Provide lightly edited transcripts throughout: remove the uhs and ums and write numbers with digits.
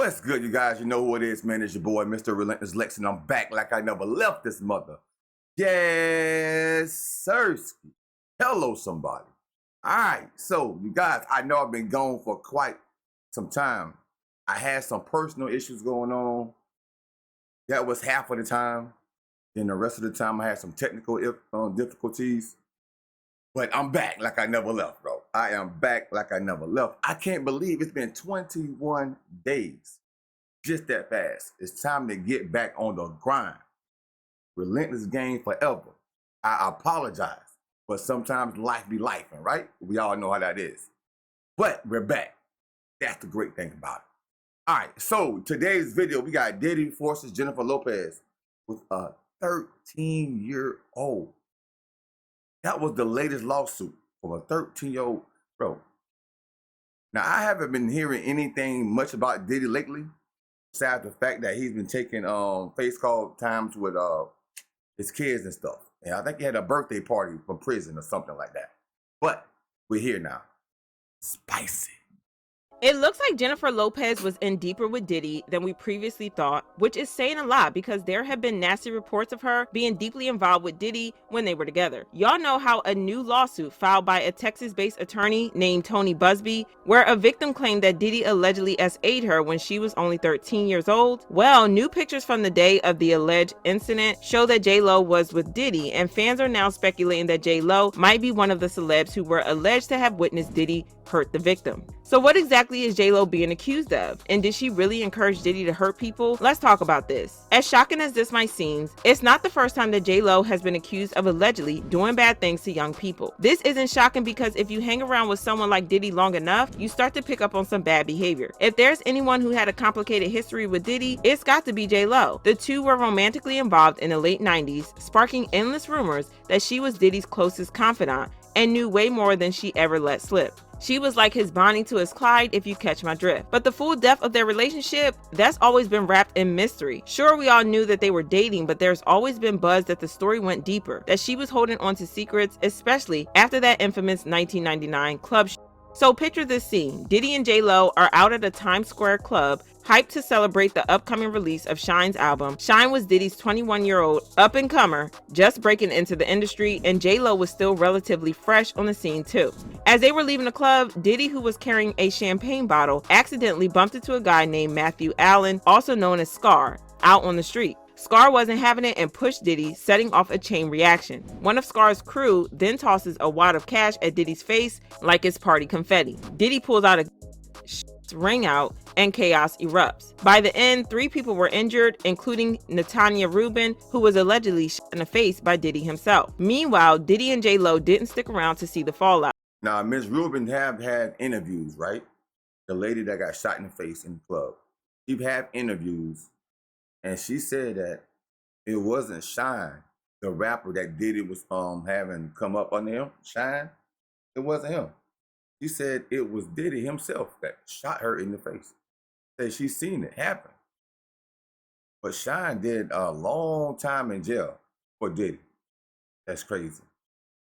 What's good, you guys? You know who it is, man. It's your boy, Mr. Relentless Lex, and I'm back like I never left this mother. Yes, sirski. Hello, somebody. All right, so you guys, I know I've been gone for quite some time. I had some personal issues going on. That was half of the time. Then the rest of the time, I had some technical difficulties. But I'm back like I never left, bro. I am back like I never left. I can't believe it's been 21 days. Just that fast. It's time to get back on the grind. Relentless game forever. I apologize, but sometimes life be lifing, right? We all know how that is. But we're back. That's the great thing about it. All right, so today's video, we got Diddy forces Jennifer Lopez with a 13-year-old. That was the latest lawsuit from a 13-year-old, bro. Now, I haven't been hearing anything much about Diddy lately, besides the fact that he's been taking face call times with his kids and stuff. And I think he had a birthday party from prison or something like that. But we're here now. Spicy. It looks like Jennifer Lopez was in deeper with Diddy than we previously thought, which is saying a lot because there have been nasty reports of her being deeply involved with Diddy when they were together. Y'all know how a new lawsuit filed by a Texas-based attorney named Tony Busby, where a victim claimed that Diddy allegedly SA'd her when she was only 13 years old? Well, new pictures from the day of the alleged incident show that JLo was with Diddy, and fans are now speculating that JLo might be one of the celebs who were alleged to have witnessed Diddy hurt the victim. So what exactly is JLo being accused of? And did she really encourage Diddy to hurt people? Let's talk about this. As shocking as this might seem, it's not the first time that JLo has been accused of allegedly doing bad things to young people. This isn't shocking because if you hang around with someone like Diddy long enough, you start to pick up on some bad behavior. If there's anyone who had a complicated history with Diddy, it's got to be JLo. The two were romantically involved in the late 90s, sparking endless rumors that she was Diddy's closest confidant and knew way more than she ever let slip. She was like his Bonnie to his Clyde, if you catch my drift. But the full depth of their relationship, that's always been wrapped in mystery. Sure, we all knew that they were dating, but there's always been buzz that the story went deeper, that she was holding on to secrets, especially after that infamous 1999 club show. So picture this scene. Diddy and JLo are out at a Times Square club, hyped to celebrate the upcoming release of Shine's album. Shine was Diddy's 21-year-old up-and-comer, just breaking into the industry, and JLo was still relatively fresh on the scene too. As they were leaving the club, Diddy, who was carrying a champagne bottle, accidentally bumped into a guy named Matthew Allen, also known as Scar, out on the street. Scar wasn't having it and pushed Diddy, setting off a chain reaction. One of Scar's crew then tosses a wad of cash at Diddy's face like it's party confetti. Diddy pulls out a ring out and chaos erupts. By the end, 3 people were injured, including Natanya Rubin, who was allegedly shot in the face by Diddy himself. Meanwhile, Diddy and JLo didn't stick around to see the fallout. Now, Ms. Rubin have had interviews, right? The lady that got shot in the face in the club. She had interviews, and she said that it wasn't Shine, the rapper that Diddy was having come up on him. Shine, it wasn't him. She said it was Diddy himself that shot her in the face. Said she's seen it happen. But Shine did a long time in jail for Diddy. That's crazy.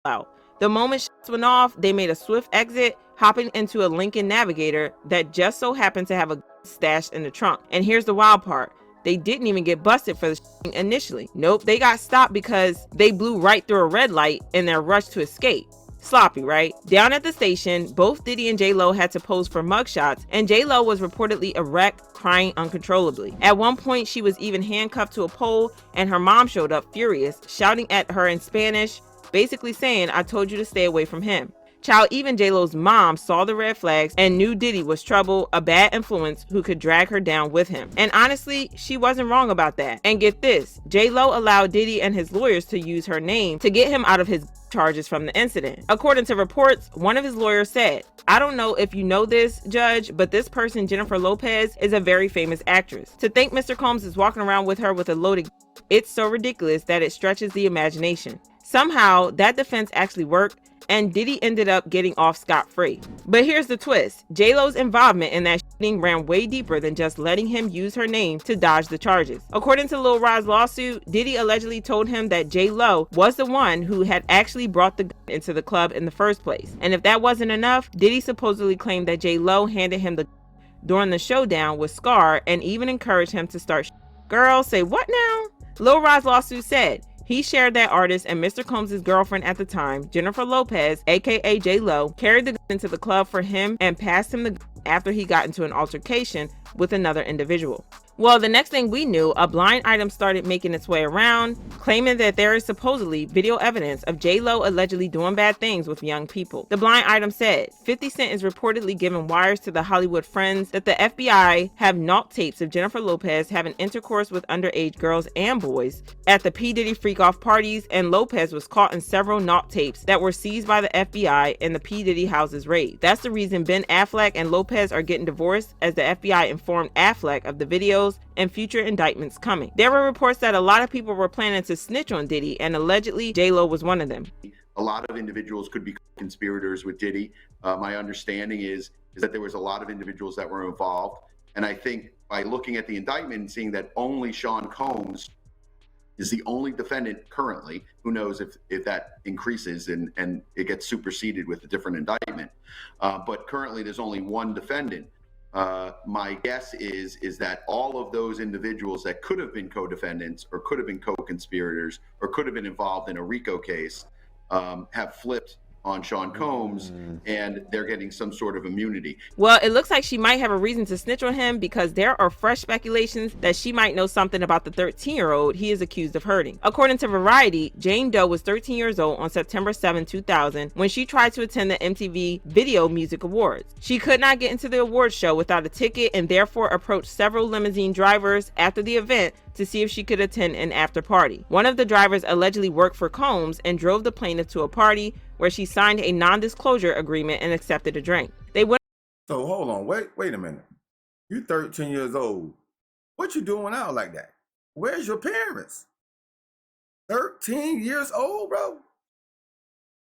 Wow. The moment shots went off, they made a swift exit, hopping into a Lincoln Navigator that just so happened to have a stashed in the trunk. And here's the wild part. They didn't even get busted for the initially. Nope, they got stopped because they blew right through a red light in their rush to escape. Sloppy, right? Down at the station, both Diddy and JLo had to pose for mugshots, and JLo was reportedly erect, crying uncontrollably. At one point, she was even handcuffed to a pole, and her mom showed up furious, shouting at her in Spanish, basically saying, "I told you to stay away from him." Child, even JLo's mom saw the red flags and knew Diddy was trouble, a bad influence who could drag her down with him. And honestly, she wasn't wrong about that. And get this, JLo allowed Diddy and his lawyers to use her name to get him out of his charges from the incident. According to reports, one of his lawyers said, "I don't know if you know this, Judge, but this person, Jennifer Lopez, is a very famous actress. To think Mr. Combs is walking around with her with a loaded, it's so ridiculous that it stretches the imagination." Somehow, that defense actually worked, and Diddy ended up getting off scot-free. But here's the twist. JLo's involvement in that shooting ran way deeper than just letting him use her name to dodge the charges. According to Lil Rod's lawsuit, Diddy allegedly told him that JLo was the one who had actually brought the gun into the club in the first place. And if that wasn't enough, Diddy supposedly claimed that JLo handed him the during the showdown with Scar and even encouraged him to start. Girls say what now? Lil Rod's lawsuit said he shared that artist and Mr. Combs' girlfriend at the time, Jennifer Lopez, aka JLo, carried the gun into the club for him and passed him the gun after he got into an altercation with another individual. Well, the next thing we knew, a blind item started making its way around, claiming that there is supposedly video evidence of JLo allegedly doing bad things with young people. The blind item said 50 Cent is reportedly giving wires to the Hollywood friends that the FBI have naught tapes of Jennifer Lopez having intercourse with underage girls and boys at the P. Diddy freak-off parties, and Lopez was caught in several naught tapes that were seized by the FBI in the P. Diddy house's raid. That's the reason Ben Affleck and Lopez are getting divorced, as the FBI informed Affleck of the videos and future indictments coming. There were reports that a lot of people were planning to snitch on Diddy, and allegedly JLo was one of them. A lot of individuals could be conspirators with Diddy. My understanding is that there was a lot of individuals that were involved, and I think by looking at the indictment and seeing that only Sean Combs is the only defendant currently, who knows if that increases and it gets superseded with a different indictment, but currently there's only one defendant. My guess is that all of those individuals that could have been co-defendants or could have been co-conspirators or could have been involved in a RICO case have flipped on Sean Combs, and they're getting some sort of immunity. Well, it looks like she might have a reason to snitch on him, because there are fresh speculations that she might know something about the 13-year-old he is accused of hurting. According to Variety, Jane Doe was 13 years old on September 7, 2000, when she tried to attend the MTV Video Music Awards. She could not get into the awards show without a ticket and therefore approached several limousine drivers after the event to see if she could attend an after party. One of the drivers allegedly worked for Combs and drove the plaintiff to a party where she signed a non-disclosure agreement and accepted a drink. They went. So hold on, wait a minute. You 13 years old. What you doing out like that? Where's your parents? 13 years old, bro?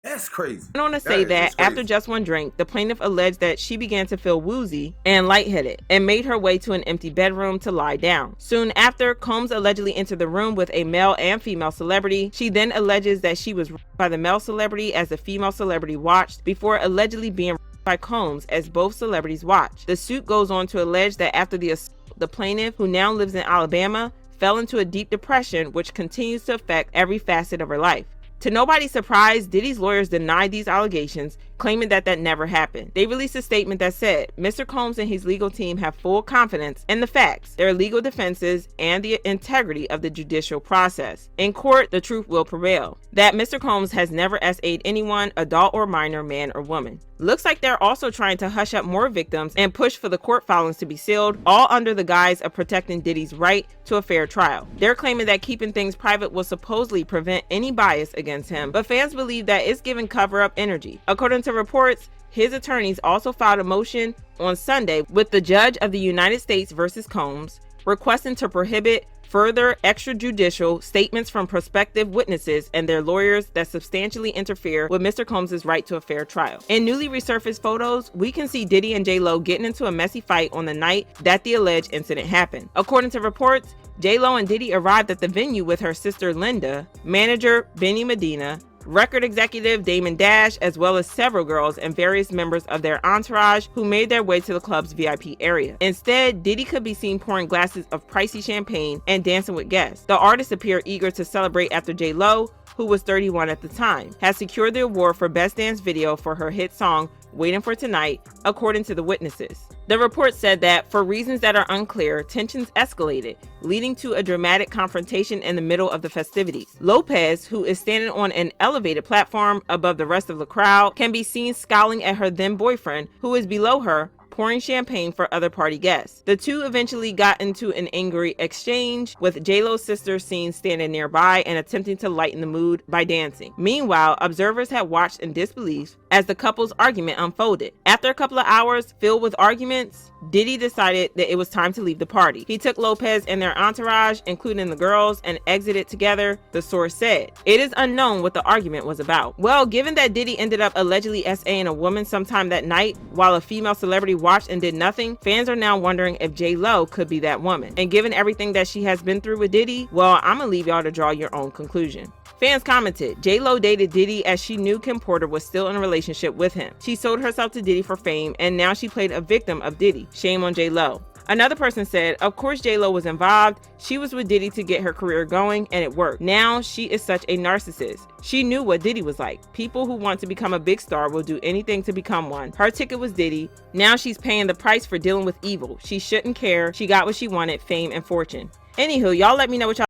That's crazy. I want to say that after just one drink, the plaintiff alleged that she began to feel woozy and lightheaded and made her way to an empty bedroom to lie down. Soon after, Combs allegedly entered the room with a male and female celebrity. She then alleges that she was raped by the male celebrity as the female celebrity watched, before allegedly being raped by Combs as both celebrities watched. The suit goes on to allege that after the assault, the plaintiff, who now lives in Alabama, fell into a deep depression which continues to affect every facet of her life. To nobody's surprise, Diddy's lawyers denied these allegations, claiming that never happened. They released a statement that said, Mr. Combs and his legal team have full confidence in the facts, their legal defenses, and the integrity of the judicial process. In court, the truth will prevail. That Mr. Combs has never SA'd anyone, adult or minor, man or woman. Looks like they're also trying to hush up more victims and push for the court filings to be sealed, all under the guise of protecting Diddy's right to a fair trial. They're claiming that keeping things private will supposedly prevent any bias against him, but fans believe that it's giving cover-up energy. According to reports, his attorneys also filed a motion on Sunday with the judge of the United States versus Combs, requesting to prohibit further extrajudicial statements from prospective witnesses and their lawyers that substantially interfere with Mr. Combs' right to a fair trial. In newly resurfaced photos, we can see Diddy and JLo getting into a messy fight on the night that the alleged incident happened. According to reports, JLo and Diddy arrived at the venue with her sister Linda, manager Benny Medina, record executive Damon Dash, as well as several girls and various members of their entourage who made their way to the club's VIP area. Instead, Diddy could be seen pouring glasses of pricey champagne and dancing with guests. The artist appeared eager to celebrate after JLo, who was 31 at the time, has secured the award for Best Dance Video for her hit song Waiting for Tonight, according to the witnesses. The report said that, for reasons that are unclear, tensions escalated, leading to a dramatic confrontation in the middle of the festivities. Lopez, who is standing on an elevated platform above the rest of the crowd, can be seen scowling at her then boyfriend, who is below her, pouring champagne for other party guests. The two eventually got into an angry exchange, with JLo's sister seen standing nearby and attempting to lighten the mood by dancing. Meanwhile, observers had watched in disbelief as the couple's argument unfolded. After a couple of hours filled with arguments, Diddy decided that it was time to leave the party. He took Lopez and their entourage, including the girls, and exited together, the source said. It is unknown what the argument was about. Well, given that Diddy ended up allegedly SAing a woman sometime that night, while a female celebrity watched and did nothing, fans are now wondering if JLo could be that woman. And given everything that she has been through with Diddy, well, I'm gonna leave y'all to draw your own conclusion. Fans commented, JLo dated Diddy as she knew Kim Porter was still in a relationship with him. She sold herself to Diddy for fame, and now she played a victim of Diddy. Shame on JLo. Another person said, of course JLo was involved. She was with Diddy to get her career going, and it worked. Now she is such a narcissist. She knew what Diddy was like. People who want to become a big star will do anything to become one. Her ticket was Diddy. Now she's paying the price for dealing with evil. She shouldn't care. She got what she wanted, fame and fortune. Anywho, y'all let me know what y'all...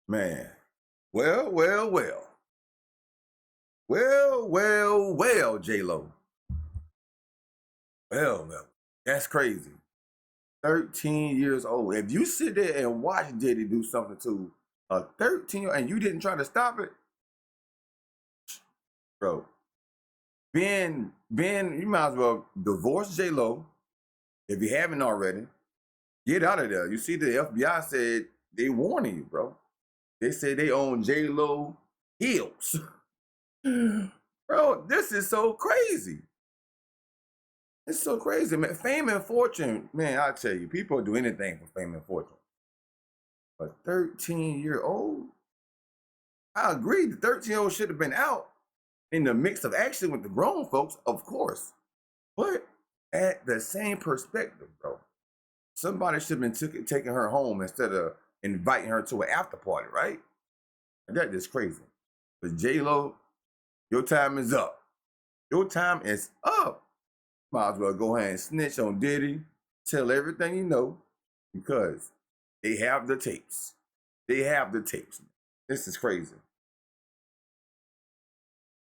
Man, well, JLo. Well, that's crazy. 13 years old. If you sit there and watch Diddy do something to a 13 and you didn't try to stop it, bro, Ben, you might as well divorce JLo if you haven't already. Get out of there. You see, the FBI said they warning you, bro. They said they own JLo heels. Bro, this is so crazy. It's so crazy, man. Fame and fortune, man, I tell you, people do anything for fame and fortune. But 13-year-old, I agree. The 13-year-old should have been out in the mix of action with the grown folks, of course. But at the same perspective, bro, somebody should have been taking her home instead of inviting her to an after party, right? And that is crazy. But JLo, your time is up. Your time is up. Might as well go ahead and snitch on Diddy, tell everything you know, because they have the tapes. They have the tapes. This is crazy.